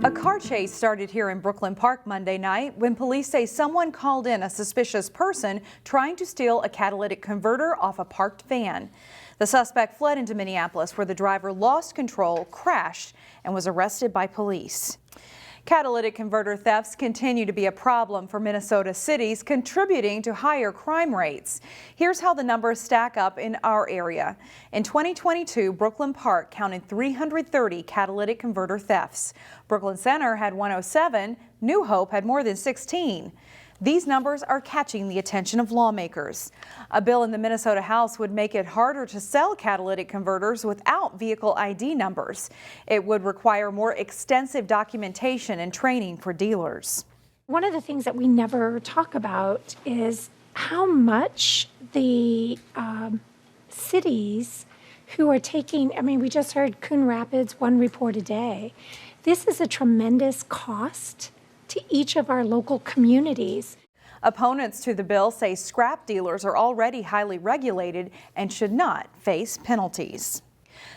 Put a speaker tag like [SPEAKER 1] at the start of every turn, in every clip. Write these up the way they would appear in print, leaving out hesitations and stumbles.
[SPEAKER 1] A car chase started here in Brooklyn Park Monday night when police say someone called in a suspicious person trying to steal a catalytic converter off a parked van. The suspect fled into Minneapolis where the driver lost control, crashed, and was arrested by police. Catalytic converter thefts continue to be a problem for Minnesota cities, contributing to higher crime rates. Here's how the numbers stack up in our area. In 2022, Brooklyn Park counted 330 catalytic converter thefts. Brooklyn Center had 107. New Hope had more than 16. These numbers are catching the attention of lawmakers. A bill in the Minnesota House would make it harder to sell catalytic converters without vehicle ID numbers. It would require more extensive documentation and training for dealers.
[SPEAKER 2] One of the things that we never talk about is how much the cities who are taking, we just heard Coon Rapids, 1 report a day. This is a tremendous cost to each of our local communities.
[SPEAKER 1] Opponents to the bill say scrap dealers are already highly regulated and should not face penalties.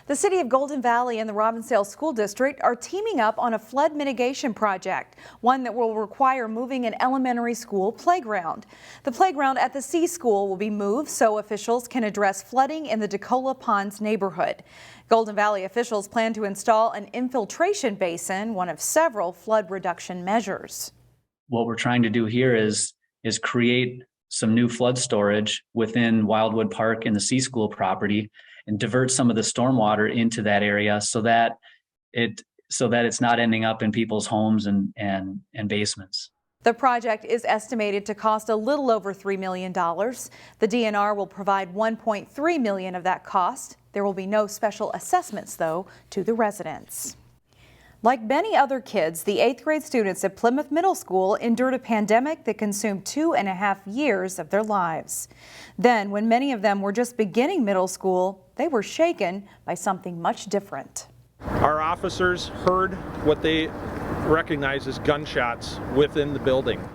[SPEAKER 1] The city of Golden Valley and the Robbinsdale School District are teaming up on a flood mitigation project, one that will require moving an elementary school playground. The playground at the C School will be moved so officials can address flooding in the Decola Ponds neighborhood. Golden Valley officials plan to install an infiltration basin, one of several flood reduction measures.
[SPEAKER 3] What we're trying to do here is create some new flood storage within Wildwood Park and the C School property and divert some of the stormwater into that area so that it's not ending up in people's homes and basements.
[SPEAKER 1] The project is estimated to cost a little over $3 million. The DNR will provide $1.3 million of that cost. There will be no special assessments, though, to the residents. Like many other kids, the 8th grade students at Plymouth Middle School endured a pandemic that consumed 2.5 years of their lives. Then, when many of them were just beginning middle school, they were shaken by something much different.
[SPEAKER 4] Our officers heard what they recognize as gunshots within the building.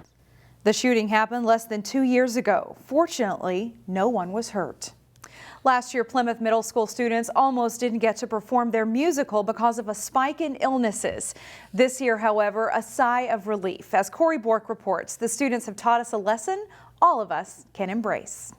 [SPEAKER 1] The shooting happened less than 2 years ago. Fortunately, no one was hurt. Last year, Plymouth Middle School students almost didn't get to perform their musical because of a spike in illnesses. This year, however, a sigh of relief. As Corey Bork reports, the students have taught us a lesson all of us can embrace.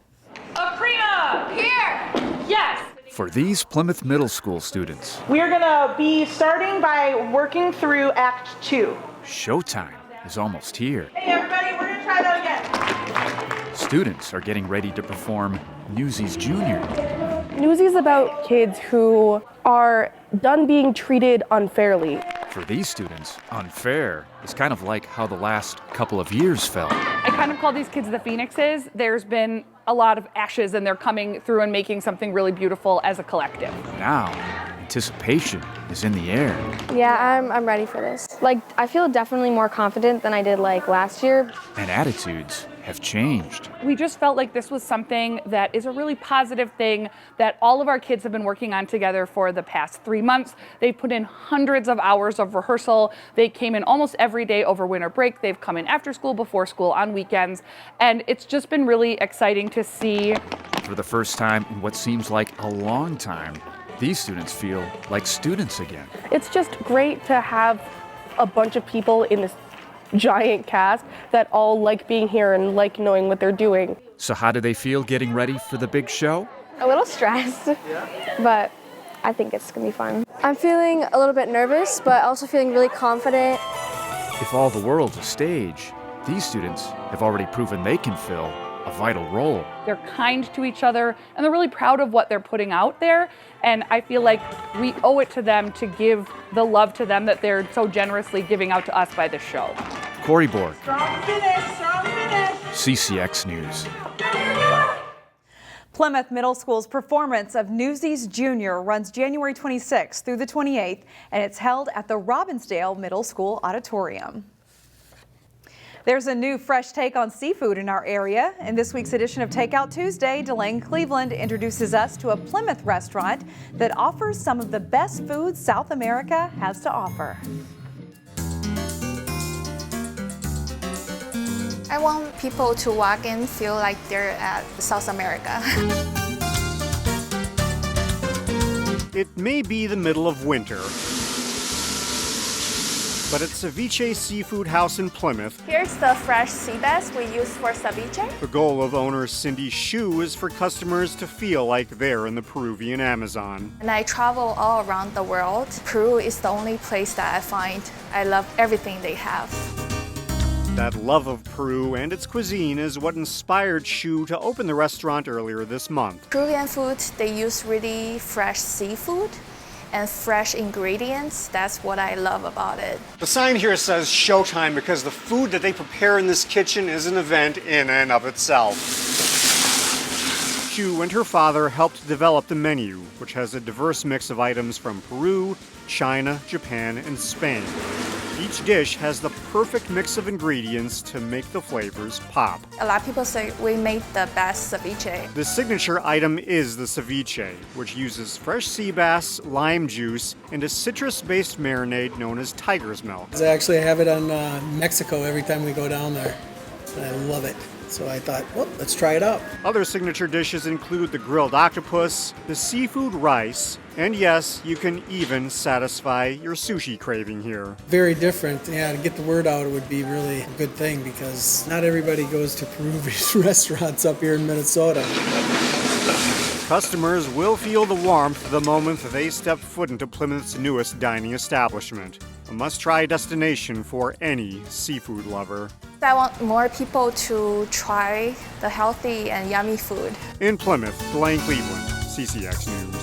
[SPEAKER 5] Aprina! Here! Yes!
[SPEAKER 6] For these Plymouth Middle School students,
[SPEAKER 7] we are going to be starting by working through Act 2.
[SPEAKER 6] Showtime is almost here.
[SPEAKER 7] Hey everybody, we're going to try that again.
[SPEAKER 6] Students are getting ready to perform Newsies Junior.
[SPEAKER 8] Newsies about kids who are done being treated unfairly.
[SPEAKER 6] For these students, unfair is kind of like how the last couple of years felt.
[SPEAKER 9] I kind of call these kids the phoenixes. There's been a lot of ashes and they're coming through and making something really beautiful as a collective.
[SPEAKER 6] Now, anticipation is in the air.
[SPEAKER 10] Yeah, I'm ready for this. I feel definitely more confident than I did last year.
[SPEAKER 6] And attitudes have changed.
[SPEAKER 9] We just felt like this was something that is a really positive thing that all of our kids have been working on together for the past 3 months. They've put in hundreds of hours of rehearsal. They came in almost every day over winter break. They've come in after school, before school, on weekends. And it's just been really exciting to see.
[SPEAKER 6] For the first time in what seems like a long time, these students feel like students again.
[SPEAKER 8] It's just great to have a bunch of people in this giant cast that all like being here and like knowing what they're doing.
[SPEAKER 6] So how do they feel getting ready for the big show?
[SPEAKER 10] A little stressed, but I think it's gonna be fun. I'm feeling a little bit nervous, but also feeling really confident.
[SPEAKER 6] If all the world's a stage, these students have already proven they can fill a vital role.
[SPEAKER 9] They're kind to each other and they're really proud of what they're putting out there. And I feel like we owe it to them to give the love to them that they're so generously giving out to us by this show.
[SPEAKER 6] Corey Bork.
[SPEAKER 7] Strong finish, strong finish.
[SPEAKER 6] CCX News.
[SPEAKER 1] Plymouth Middle School's performance of Newsies Junior runs January 26th through the 28th, and it's held at the Robbinsdale Middle School Auditorium. There's a new fresh take on seafood in our area. In this week's edition of Takeout Tuesday, Delane Cleveland introduces us to a Plymouth restaurant that offers some of the best food South America has to offer.
[SPEAKER 11] I want people to walk in and feel like they're at South America.
[SPEAKER 12] It may be the middle of winter, But at Ceviche Seafood House in Plymouth,
[SPEAKER 10] Here's the fresh sea bass we use for ceviche.
[SPEAKER 12] the goal of owner Cindy Shu is for customers to feel like they're in the Peruvian Amazon.
[SPEAKER 11] And I travel all around the world. Peru is the only place that I find I love everything they have.
[SPEAKER 12] That love of Peru and its cuisine is what inspired Shu to open the restaurant earlier this month.
[SPEAKER 11] Peruvian food, they use really fresh seafood and fresh ingredients. That's what I love about it.
[SPEAKER 12] The sign here says showtime because the food that they prepare in this kitchen is an event in and of itself. Shu and her father helped develop the menu, which has a diverse mix of items from Peru, China, Japan, and Spain. Each dish has the perfect mix of ingredients to make the flavors pop.
[SPEAKER 11] A lot of people say we made the best ceviche.
[SPEAKER 12] The signature item is the ceviche, which uses fresh sea bass, lime juice, and a citrus-based marinade known as tiger's milk.
[SPEAKER 13] I actually have it on Mexico every time we go down there. And I love it. So I thought, well, let's try it out.
[SPEAKER 12] Other signature dishes include the grilled octopus, the seafood rice, and yes, you can even satisfy your sushi craving here.
[SPEAKER 13] Very different. Yeah, to get the word out, it would be really a good thing because not everybody goes to Peruvian restaurants up here in Minnesota.
[SPEAKER 12] Customers will feel the warmth the moment they step foot into Plymouth's newest dining establishment, a must-try destination for any seafood lover.
[SPEAKER 11] I want more people to try the healthy and yummy food.
[SPEAKER 12] In Plymouth, Blaine Cleveland, CCX News.